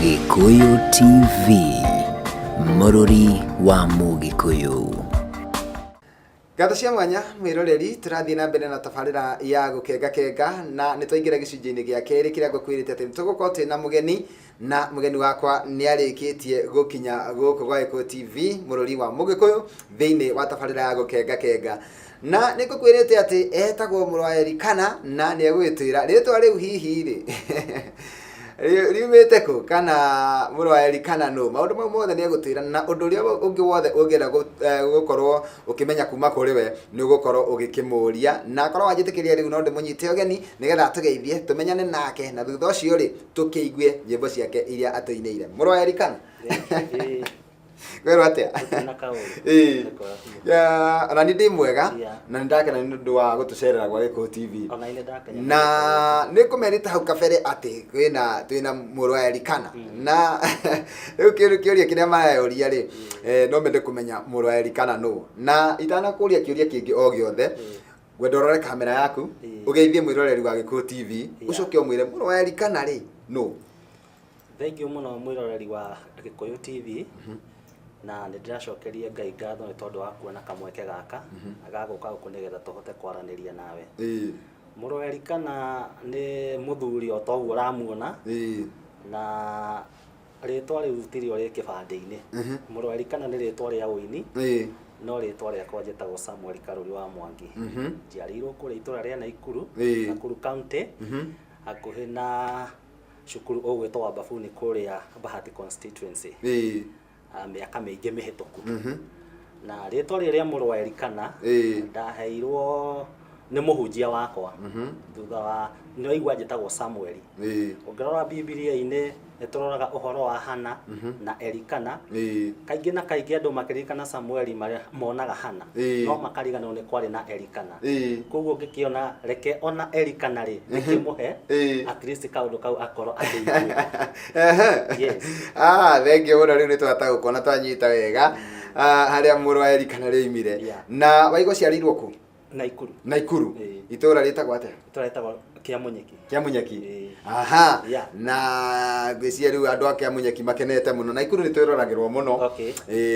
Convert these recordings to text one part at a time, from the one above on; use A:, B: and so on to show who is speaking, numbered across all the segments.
A: Gikuyu TV, Mũrũri wa Mũgĩkũyũ.
B: Gatho cia mwanya mwiroreri turathie na mbere na tabarira ya gukenga na nitwaingira gicunjini gia keri kiria ngũkwirite ati nitugukorwo twina mugeni na mugeni wakwa ni arikitie gukinya guku gwa Gikuyu TV Mũrũri wa Mũgĩkũyũ thiini wa tabarira ya gukenga na nikukwirite ati etagwo Mũrũ wa Elikana na ni egwitira ritwa riu hihi ri riumite ku kana Mũrũ wa Elikana no maundu mau mothe ni egutwira na undu uria ungi wothe ungienda gukorwo ukimenya kuma kuri we ni gukorwo ugikimuria na korwo wajitikiria riu no ndimunyite ogeni nigetha tugeithie tumenyane nake na thutha ucio ri tukiigue nyimbo ciake iria atuineire. Mũrũ wa Elikana Kwero atia? Ya, na ndi mwega na ndakena ni ndu wa gutucerera gwa Gikuyu TV. Na nikumerita hau kabere ati twina Mũrũ wa Elikana na riu kiuria kiria marayoria ri no mende kumenya Mũrũ wa Elikana no na itana kuria kiuria kingi o giothe gwenda urore kamera yaku ugeithie mwiroreri wa Gikuyu TV ucoke umwire Mũrũ wa Elikana ri no.
C: Thank you muno mwiroreri wa Gikuyu TV. Na ndiracokeria Ngai ngatho ni tondu wa kuona kamweke gaka agaguka gukunigetha tuhote kwaraniria nawe. Mũrũ wa Elikana ni muthuri o toguo ramuona na ritwa riu tirio ri kibande-ini. Mũrũ wa Elikana ni ritwa ria uini no ritwa riakwa njĩtagwo Samuel Karuri wa Mwangi. Njiarirwo kũrĩa itũra ria Naikuru, Nakuru County, hakuhi na cukuru ũgwĩtwo wa Babuni kũrĩa Bahati constituency. Miaka mĩingĩ mĩhĩtũku. Na ritwa rĩrĩa Mũrũ wa Elikana ndaheirwo nĩ mũhunjia wakwa thutha wa nĩ waigua njĩtagwo Samuel. Ũngĩrora Biblia-inĩ nĩtũroraga ũhoro wa Hana na Elikana. Kaingĩ na kaingĩ andũ makĩririkana Samuel marĩa monaga Hana no makariganĩrwo nĩ kwarĩ na Elikana. Koguo ngĩkĩona reke ona Elikana rĩ ngĩmũhe at least kaũndũ kau akorwo athĩithio. Yes.
B: Thank you mũno, rĩu nĩtwahota gũkona twanyita wega harĩa Mũrũ wa Elikana rĩoimire. Na waigua ciarirwo kũ? Naikuru. Itũra ritagwo atia?
C: Itũra ritagwo Kiamunyeki.
B: Aha. Na ngwĩciria rĩu andũ a Kiamunyeki makenete mũno. Naikuru nĩtwĩroragĩrwo mũno.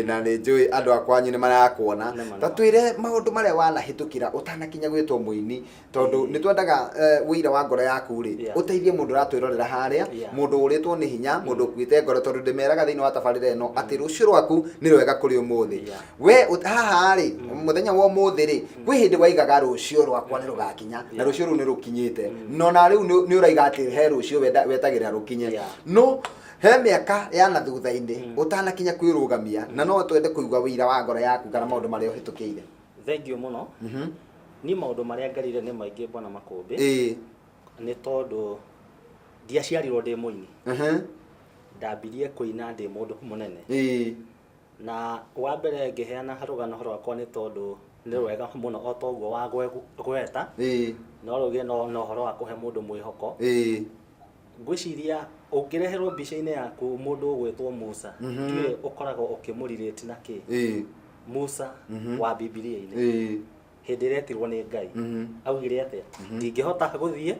B: Na nĩ njũĩ andũ akwa anyu nĩmarakuona. Ta twĩre maũndũ marĩa wanahĩtũkĩra ũtanakinya gwĩtwo mũini tondũ nĩtwendaga wĩira wa ngoro yaku rĩ ũteithie mũndũ ũratwĩrorera harĩa, mũndũ ũrĩtwo nĩ hinya, mũndũ ũkuĩte ngoro tondũ ndĩmeraga thĩinĩ wa tabarĩra ĩno atĩ rũciũ rwaku nĩ rwega kũrĩ ũmũthĩ. We haha rĩ mũthenya wa ũmũthĩ rĩ kwĩ hĩndĩ waigaga rũciũ rwakwa nĩ rũgakinya na rũciũ rũu nĩ rũkinyĩte. No na rĩu nĩ ũraiga atĩ he rũciũ wetagĩrĩra rũkinye. No he mĩaka ya na thutha-inĩ ũtanakinya kwĩrũgamia na no twende kũigua wĩira wa ngoro yaku kana maũndũ marĩa ũhĩtũkĩire.
C: Thank you muno. Ni maũndũ marĩa ngerire nĩ maingĩ bwana Makũmbĩ. Nĩ tondũ ndiaciarirwo ndĩ mũini. Ndambirie kũina ndĩ mũndũ mũnene. Na wa mbere ngĩheana rũgano rwakwa nĩ tondũ nĩ rwega mũno o toguo wa gweta no rũgĩe no ũhoro wa kũhe mũndũ mwĩhoko. Ngwĩciria ũngĩreherwo mbica-inĩ yaku mũndũ ũgwĩtwo Musa ndiũĩ ũkoragwo ũkĩmũrirĩti na kĩ. Musa wa Biblia-inĩ hĩndĩ ĩrĩa etirwo nĩ Ngai augire atĩa? Ndingĩhota gũthiĩ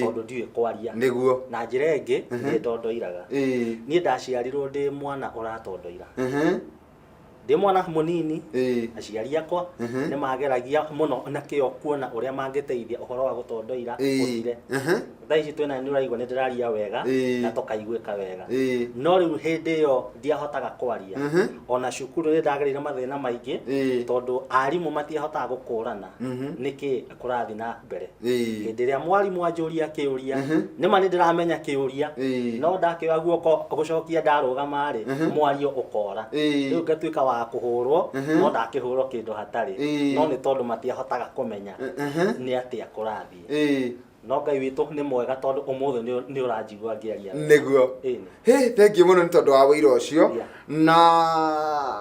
C: tondũ ndiũĩ kwaria na njĩra ĩngĩ nĩ ndondoiraga. Niĩ ndaciarirwo ndĩ mwana ũratondoira. Ndĩ mwana mũnini aciari akwa nĩ mageragia mũno na kĩo kuona ũrĩa mangĩteithia ũhoro wa gũtondoira ũthire. Thaa ici twĩna nĩ ũraigua nĩ ndĩraria wega na tũkaiguĩka wega. No rĩu hĩndĩ ĩyo ndiahotaga kwaria. Ona cukuru nĩ ndagereire mathĩna maingĩ tondũ arimũ matiahotaga gũkũrana nĩkĩ kũrathiĩ na mbere. Hĩndĩ ĩrĩa mwarimũ anjũria kĩũria nĩma nĩ ndĩramenya kĩũria no ndakĩoya guoko gũcokia ndarũgama rĩ mwario ũkora. Rĩu ngatuĩka wa kũhũrwo no ndakĩhũrwo kĩndũ hatarĩ no nĩ tondũ matiahotaga kũmenya nĩ atĩa kũrathiĩ. No Ngai witũ nĩ mwega tondũ ũmũthĩ nĩ ũranjigua ngĩaria.
B: Nĩguo. Thank you mũno nĩ tondũ wa wĩira ũcio. Na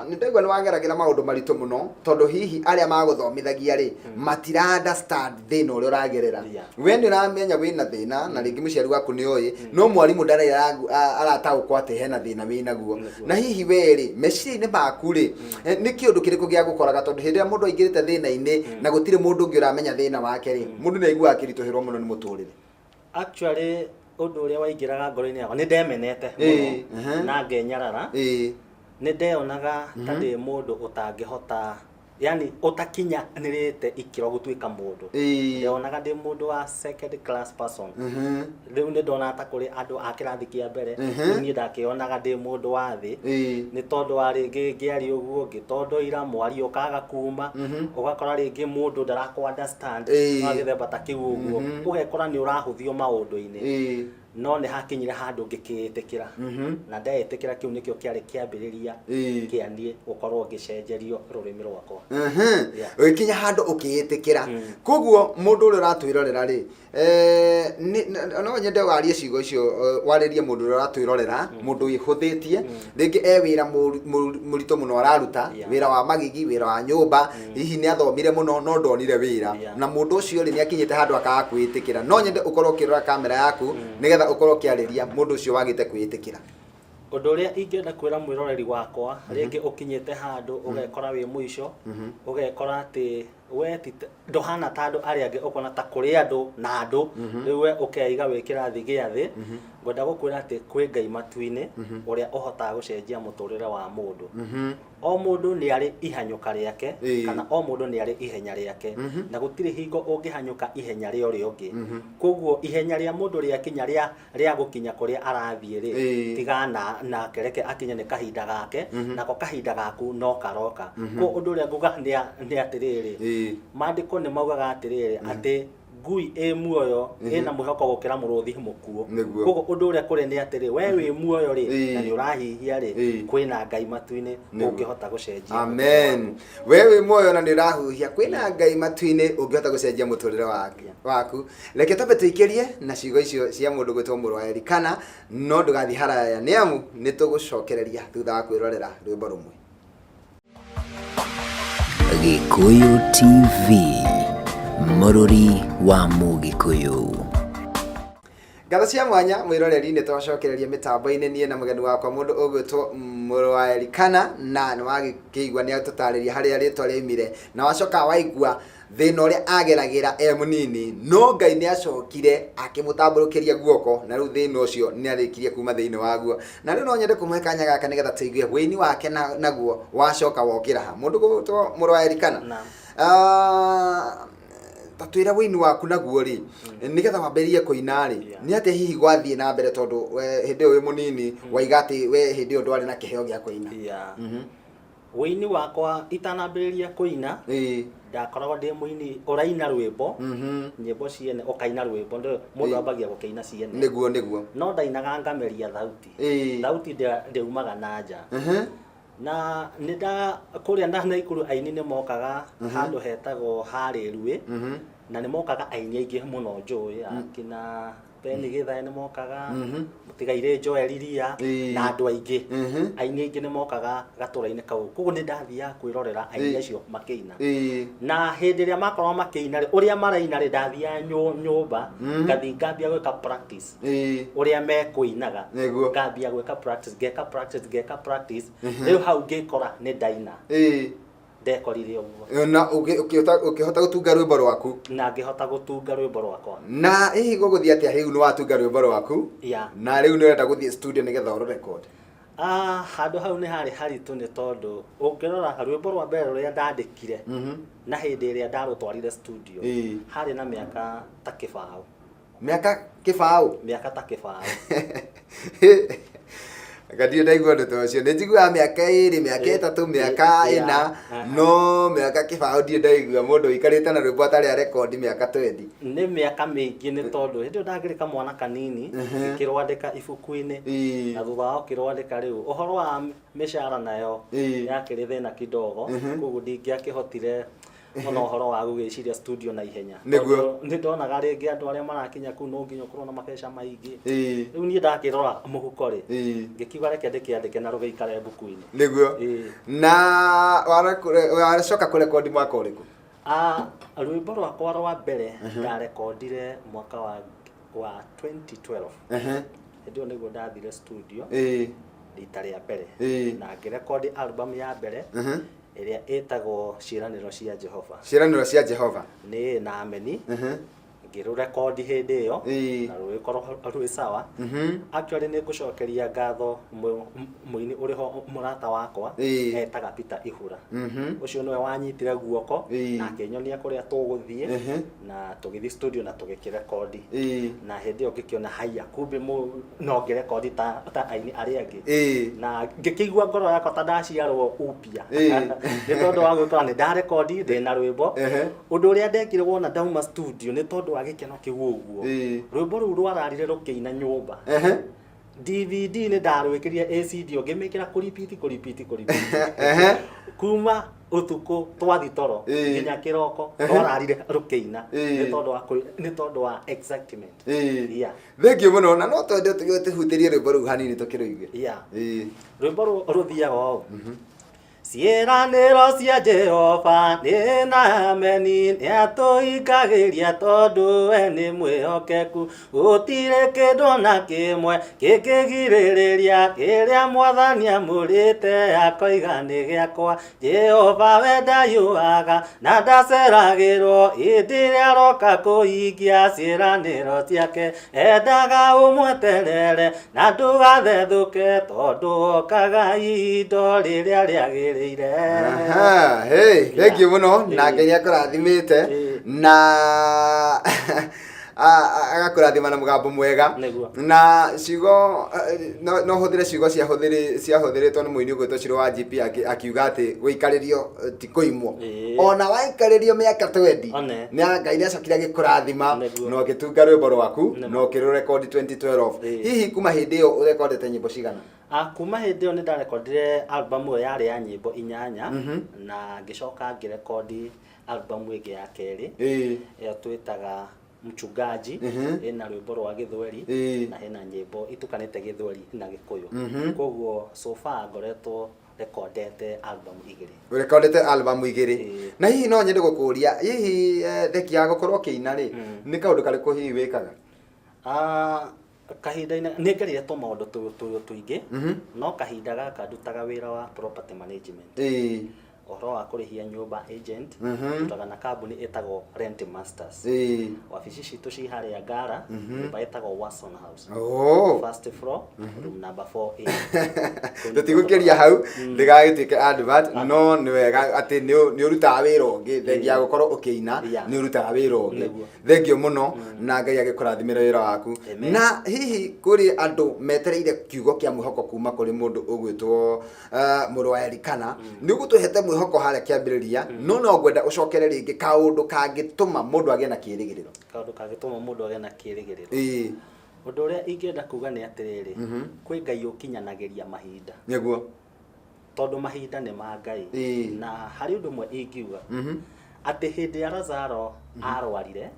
B: nĩ ndaigua nĩ wageragĩra maũndũ maritũ mũno tondũ hihi arĩa magũthomithagia rĩ matira understand thĩna ũrĩa ũragerera. We nĩ ũramenya wĩna thĩna na rĩngĩ mũciari waku nĩ oĩ no mwarimũ ndarĩ arataũkwo atĩ hena thĩna wĩnaguo. Na hihi we rĩ meciria-inĩ maku rĩ nĩ kĩũndũ kĩrĩkũ gĩa gũkoraga tondũ hĩndĩ ĩrĩa mũndũ aingĩrĩte thĩna-inĩ na gũtirĩ mũndũ ũngĩ ũramenya thĩna wake rĩ mũndũ nĩ aiguaga akĩritũhĩrwo mũno nĩ mũtũrĩre.
C: Actually undu uria waingiraga ngoro-ini yakwa ni ndemenete muno na ngenyarara ni ndeonaga ta ndi mundu utangihota yani utakinyanirite ikiro gutuika mundu ndeonaga ndi mundu wa second class person riu ni ndona ta kuri andu a kirathi kia mbere ni ndakionaga ndi mundu wa thi ni tondu wa ringi ngiari uguo ngitondoira mwari ukaga kuma ugakora ringi mundu ndarakwa understand na githemba ta kiu uguo ugekora ni urahuthio maundu-ini no ni hakinyire handu ngikiitikira na ndeetikira kiu nikio kiari kiambiriria kianie gukorwo ngicenjerio rurimi rwakwa
B: ukinya handu ukiitikira koguo mundu uri ratwirorera ri no nyende warie ciugo icio waririe mundu uri ratwirorera mundu ihuthitie ringi wira murito muno araruta wira wa magigi wira wa nyumba hihi ni athomire muno no ndonire wira na mundu ucio ri ni akinyite handu akaga kwitikira no nyende ukorwo ukirora kamera yaku nigetha ukorwo kiariria mundu ucio wagite kwitikira
C: undu uria ingenda kwira mwiroreri wakwa ringi ukinyite handu ugekora wi mwisho ugekora ati we ndohana ta andu aria angi ukona ta kuri andu na andu riwe ukeiga wikirathi gia thi ngwenda gukwira ati kwi Ngai matu-ini uria uhotaga gucenjia muturire wa mundu o mundu ni ari ihanyuka riake kana o mundu ni ari ihenya riake na gutiri hingo ungihanyuka ihenya ria uri ungi koguo ihenya ria mundu riakinya ria gukinya kuria arathie ri tigana na kereke akinya ni kahinda gake nako kahinda gaku no karoka ko undu uria nguga ni atiriri maandiko ni maugaga atiriri ati ngui muoyo ina mwihoko gukira muruthi mukuo koguo undu uria kuri ni atiri we wi muoyo ri na ni urahihia ri kwina Ngai matu-ini ungihota gucenjia
B: amen we wi muoyo na ni urahuhia kwina Ngai matu-ini ungihota gucenjia muturire waku reke tabe tuikirie na ciugo icio cia mundu gwitwo Mũrũ wa Elikana no ndugathi haraya ni amu ni tugucokereria thutha wa kwirorera rwimbo rumwe
A: Gikuyu TV, Mũrũri wa Mũgĩkũyũ.
B: Ngatho cia mwanya mwiroreri ni twacokereria mitambo-ini nie na mugeni wakwa mundu ugwitwo Mũrũ wa Elikana na wagikiigua ni atutariria haria ritwa rimire na wacoka waigua thina uria ageragira munini no Ngai ni acokire akimutamburukiria guoko na riu thina ucio ni arikirie kuma thiini waguo na riu no nyende kumuhe kanya gaka nigetha tuigue wini wake naguo wacoka wokira ha mundu gwitwo Mũrũ wa Elikana tatwira wini waku naguo ri nigetha wamberie kuina ri ni ate hihi gwathie na mbere tondu hindi wi munini waiga ati we hindi ndwari na kiheo gia kuina
C: wini wakwa itanambiriria kuina ndakoragwo ndi muini uraina rwimbo nyimbo ciene ukaina rwimbo ndo mundu ambagia gukiina ciene
B: niguo
C: no ndainaga ngameria thauti ndeumaga na nja na nida kuria ndana ikuru aini ni mokaga handu hetagwo hari rue na ni mokaga aini aingi muno njui akina Beni Githae ni mokaga mutigaire Joel Iria na andu aingi aini aingi ni mokaga gatura-ini kau koguo ni ndathia kwirorera aini acio makiina na hindi ria makorwo makiina ri uria maraina ri ndathia nyumba ngathi ngambia gwika practice uria mekuinaga ngambia gwika ngeka practice riu hau ngikora ni ndaina ndekorire uguo
B: na ukihota gutunga rwimbo rwaku
C: na ngihota gutunga rwimbo rwakwa
B: na hihi guguthia atia hiu ni watunga rwimbo rwaku na riu ni urenda guthie studio nigetha uru record handu hau ni hari haritu ni tondu ungirora rwimbo rwa mbere ruria ndandikire na hindi iria ndarutwarire studio hari na miaka ta kibao miaka ta kibao Gadio ndaigua ndeto cio ni njiguaga miaka 2 miaka 3 miaka 4 no miaka kibao ndio ndaigua mundu ikarite na rwimbo atari a record miaka 20 ni miaka mingi ni tondu hindi ndagirika mwana kanini kirwandika ibuku-ini na thutha wa kirwandika riu uhoro wa mishara nayo yakiri thina kidogo koguo ndingiakihotire ona uhoro wa gugiciria studio na ihenya niguo ni ndonaga ringi andu aria marakinya ku no nginya ukorwo na mabesha maingi riu ni ndakirora muhuko ri ngikiuga reke ndikiandike na rugeikare buku-ini niguo na waracoka kurekodi mwaka uriku rwimbo rwakwa rwa mbere ndarekondire mwaka wa 2012 ndio niguo ndathire studio rita ria mbere na ngirekodi album ya mbere iria etagwo ciraniro cia Jehova ni na ameni
C: ngirurekondi hindi iyo na ruikorwo rwi sawa actually ni ngucokeria ngatho muini uriho murata wakwa etaga Peter Ihura ucio niwe wanyitire guoko na akinyonia kuria tuguthie na tugithi studio na tugikirekondi na hindi iyo ngikiona haya kumbe no ngirekondi ta aini aria angi na ngikigua ngoro yakwa ta ndaciarwo upya ni tondu wa gwikora ni ndarekondi ndina rwimbo undu uria ndekire wona ndauma studio ni tondu wa gikeno kiguguo rwimbo ru rwararire rukiina nyumba DVD ni ndarwikirie ACD ngimikira kuripiti kuma utuku twathi toro nginya kiroko rwararire rukiina ni tondu wa excitement
B: thengio muno na no twende tugihutirie rwimbo ru hanini tukiruige
C: rwimbo ruthiaga o ciĩranĩro cia Jehova nĩ na meni nĩ atũhingagĩria tondũ we nĩ mwĩhokeku gũtirĩ kĩndũ na kĩmwe kĩngĩgirĩrĩria kĩrĩa Mwathani amũrĩte akoiga nĩ gĩakwa. Jehova we ndayũaga na ndaceragĩrwo hĩndĩ ĩrĩa aroka kũhingia ciĩranĩro ciake, endaga ũmweterere na ndũgathethũke tondũ okaga ihinda rĩrĩa rĩagĩrĩire.
B: Thank you muno na Ngai akũrathimĩte na agakũrathima na mũgambo mwega na ciugo no hũthĩre ciugo ciahũthĩrĩtwo nĩ mũini ũgwĩtwo Shiro wa GP akiuga atĩ gũikarĩrio ti kũimwo, ona waikarĩrio mĩaka 20 Ngai nĩacokire agĩkũrathima na ũgĩtunga rwĩmbo rwaku na ũkĩrũrekondi 2012. Hihi kuma hĩndĩ ĩyo ũrekondete nyĩmbo cigana?
C: Kuma hĩndĩ ĩyo nĩ ndarekondire album ĩyo yarĩ ya nyĩmbo 8 na ngĩcoka ngĩrekondi album ĩngĩ ya kerĩ ĩyo twĩtaga Mchungaji ina rwimbo rwa Gĩthweri na hena nyĩmbo itukanĩte Gĩthweri na Gĩkũyũ. Koguo so far ngoretwo rekondete album igĩrĩ. Urekondete
B: album igĩrĩ. Na hihi no nyende gũkũria hihi theki ya gũkorwo kĩina rĩ nĩ kaũndũ karĩkũ hihi wĩkaga?
C: Kahinda-inĩ nĩ ngerire tũmaũndũ tũingĩ no kahinda gaka ndutaga wĩra wa property management. Ohoro wa kũrĩhia nyũmba agent tutaga na kambuni ĩtagwo Rent Masters. Wabici citũ ci harĩa Ngara nyũmba ĩtagwo Watson House. First floor room number 4A.
B: Tũtigũkĩria hau ndĩgagĩtuĩke advert no nĩ wega atĩ nĩ ũrutaga wĩra ũngĩ thengia ya gũkorwo ũkĩina nĩ ũrutaga wĩra ũngĩ. Thengio mũno na Ngai agĩkũrathimĩre wĩra waku. Na hihi kũrĩ andũ metereire kiugo kĩa mwĩhoko kuma kũrĩ mũndũ ũgwĩtwo mũrũ wa Elikana nĩ ũgũtũhete hoko hale kiambiriria no ngwenda ucokere ringi kaundu kangituma mundu agie na kiirigiriro.
C: Kaundu kangituma mundu agie na kiirigiriro. Undu uria ingenda kuga ni atiriri kwi Ngai ukinyanagiria mahinda.
B: Niguo.
C: Tondu mahinda ni ma Ngai. Na hari undu mwe ingiuga ati hindi ya Lazaro arwarire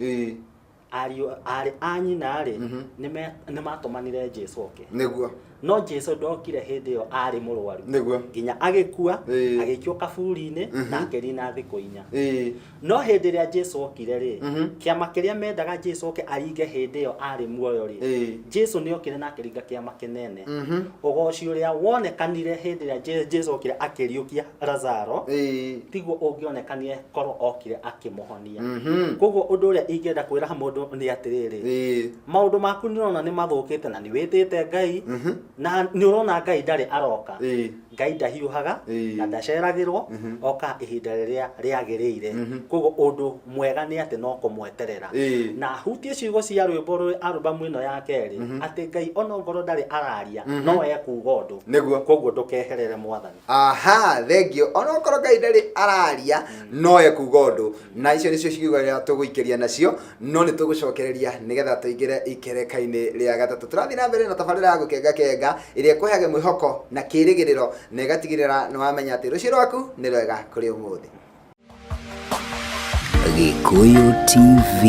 C: ari anyina ri ni matumanire Jesu oke.
B: Niguo.
C: No Jesu ndokire hindi yo ari murwaru nginya agikua agikio kaburi-ini na akerina thikũ 4. No hindi ria Jesu okire ri kiama kiria mendaga Jesu oke aringe hindi yo ari muoyo ri Jesu ni okire na akĩringa kiama kinene. Ugoci uria wonekanire hindi ria Jesu okire akĩriũkia Lazaro tiguo ũngĩonekanire korwo okire akĩmũhonia. Koguo ũndũ ũrĩa ingĩenda kwĩra mũndũ nĩ atĩrĩrĩ maũndũ maku nĩũrona nĩ mathũkĩte na nĩ wĩtĩte Ngai na nĩũrona Ngai ndarĩ aroka. Ngai ndahiũhaga na ndaceragĩrwo oka ihinda rĩrĩa rĩagĩrĩire. Koguo ũndũ mwega nĩ atĩ no kũmweterera na hutie ciugo cia rwĩmbo rwĩ album ĩno ya kerĩ atĩ Ngai ona ngoro ndarĩ araria no ekuga ũndũ. Koguo ndũkeherere Mwathani.
B: Thengio ona ngoro Ngai ndarĩ araria no ekuga ũndũ na icio nĩcio ciugo iria tũgũikĩria nacio no nĩ tũgũcokereria nĩgetha tũingĩre ikereka-inĩ rĩa gatatũ. Tũrathiĩ na mbere na tabarĩra ya gũkenga ĩrĩa ĩkũheage mwĩhoko na kĩĩrĩgĩrĩro na ĩgatigĩrĩra nĩ wamenya atĩ rũciũ rwaku nĩ rwega kũrĩ ũmũthĩ.
A: Gĩkũyũ TV,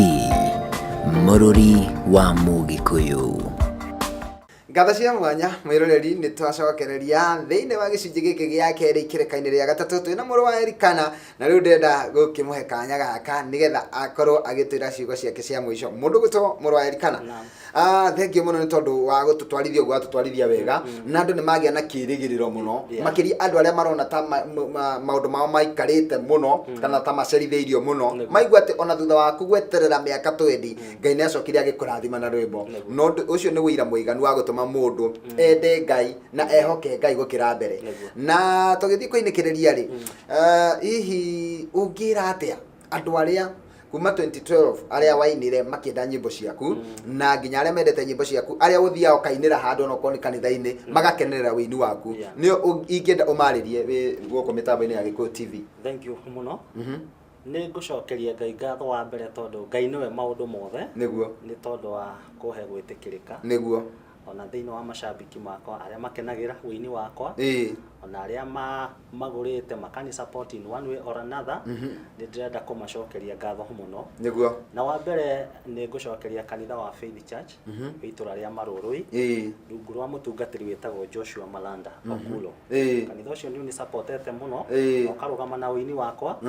A: mũrũri wa Mũgĩkũyũ.
B: Ngatho cia mwanya mwiroreri ni twacokereria thiini wa gicunji giki gia keri kirekaini ria gatatu twina muru wa Elikana na riu ndenda gukimuhe kanya gaka nigetha akorwo agitwira ciugo ciake cia mwisho mundu gwitwo muru wa Elikana. Thengio muno ni tondu wa gututwarithia gwa tutwarithia wega na andu ni magia na kirigiriro muno makiri andu aria marona ta maundu mao maikarite muno kana ta maceritheirio muno maigua ati ona thutha wa kugweterera miaka 20 Ngai ni acokire agikurathima na rwimbo no ucio ni wira muiganu wa gutuma mundu ende Ngai na ehoke Ngai gukira mbere na tugithii kuinikiriria ri hihi ungira atia andu aria kuma 2012 aria wainire makienda nyimbo ciaku na nginya aria mendete nyimbo ciaku aria uthiao kainira handu no koni kanitha-ini magakenerera wini waku nio ingienda umaririe wi guko mitambo-ini ya Gikuyu TV.
C: Thank you muno. Ni ngucokeria Ngai ngatho wa mbere tondu Ngai niwe maundu mothe
B: niguo
C: ni tondu wa kuhe gwitikirika
B: niguo
C: ona thiini wa macambiki makwa aria makenagira wini wakwa ona aria magurite makani support in one way or another ni ndirenda kumacokeria ngatho muno
B: niguo na
C: wa mbere ni ngucokeria kanitha wa Faith Church itura ria Marurui rungu rwa mutungatiri witagwo Joshua Malanda Okulo kanitha ucio ni supportete muno ukarugama na wini wakwa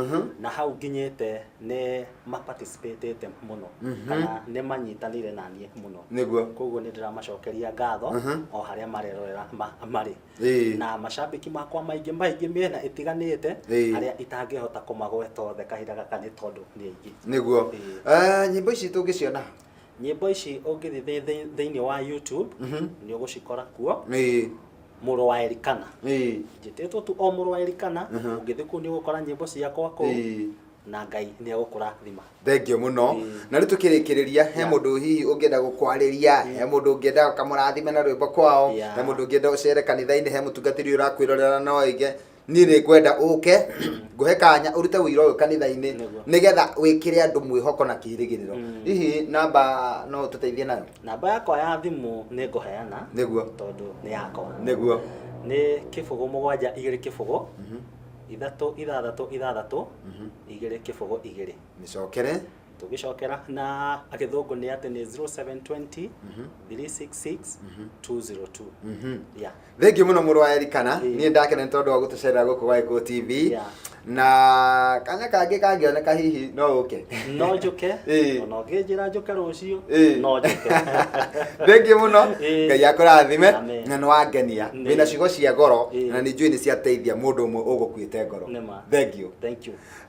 C: na hau nginyite ni participatete muno kana ni manyitanire na nie muno
B: niguo
C: koguo ni ndiramacokeria ngatho o haria marerorera mari na macambiki makwa maingi miena itiganite aria itangihota kumagweta othe kahinda gaka ni tondu ni aingi
B: niguo nyimbo ici tungiciona
C: nyimbo ici ungithi thiini wa YouTube ni ugucikora kuo muru wa Elikana njititwo tu o muru wa Elikana ungithi ku ni ugukora nyimbo ciakwa ku na Ngai ni agukurathima.
B: Thengio muno na ritu kirikiriria he mundu hihi ungienda gukwariria he mundu ungienda kamurathime na rwimbo kwao he mundu ungienda ucere kanitha-ini he mutungatiri urakwirorera no ige ni ni ngwenda uke nguhe kanya urute wira uyu kanitha-ini nigetha wikire andu mwihoko na kirigiriro hihi namba no tuteithie nayo
C: namba yakwa ya thimu ni nguheana
B: niguo
C: tondu ni yakwa
B: niguo
C: ni 0727 2 2
B: nicokere
C: tugicokera na agithungu ni ati ni 0720 366 202
B: Thengio muno muru wa Elikana ni ndakena tondu wa gutucerera guku kwa Gikuyu TV na kanya kangi kangioneka hihi no uke
C: no njuke ona unginjira njuke rucio no njuke.
B: Thengio muno Ngai akurathime na no wangenia wina ciugo cia goro na ni njui ni ciateithia mundu umwe ugukwite ngoro.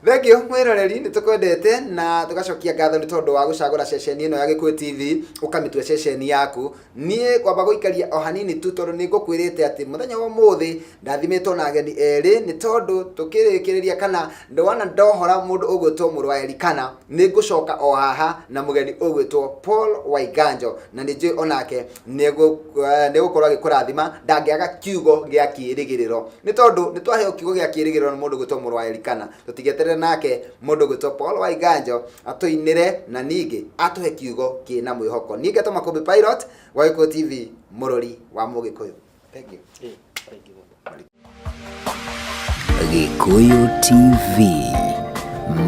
B: Thengio mwiroreri ni tukwendete na tugacokia ngatho ni tondu wa gucagura ceceni ino ya Gikuyu TV ukamitwe ceceni yaku nie kwamba guikaria o hanini tu tondu ni ngukwirite ati muthenya wa muthi ndathimitwo na ageni eri ni tondu tukirikiria kana ndwana ndohora mundu ugwitwo muru wa Elikana ni ngucoka o haha na mugeni ugwitwo Paul Waiganjo na ni njui onake ni gukorwo agikurathima ndangiaga kiugo gia kirigiriro ni tondu ni twaheo kiugo gia kirigiriro na mundu ugwitwo muru wa Elikana tutigeterera nake mundu ugwitwo Paul Waiganjo atuinire na ningi atuhe kiugo kina mwihoko ninge to Makumbi Pilot wa Gikuyu TV murori wa Mugikuyu. Thank you.
A: Gikuyu TV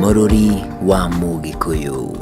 A: murori wa Mugikuyu.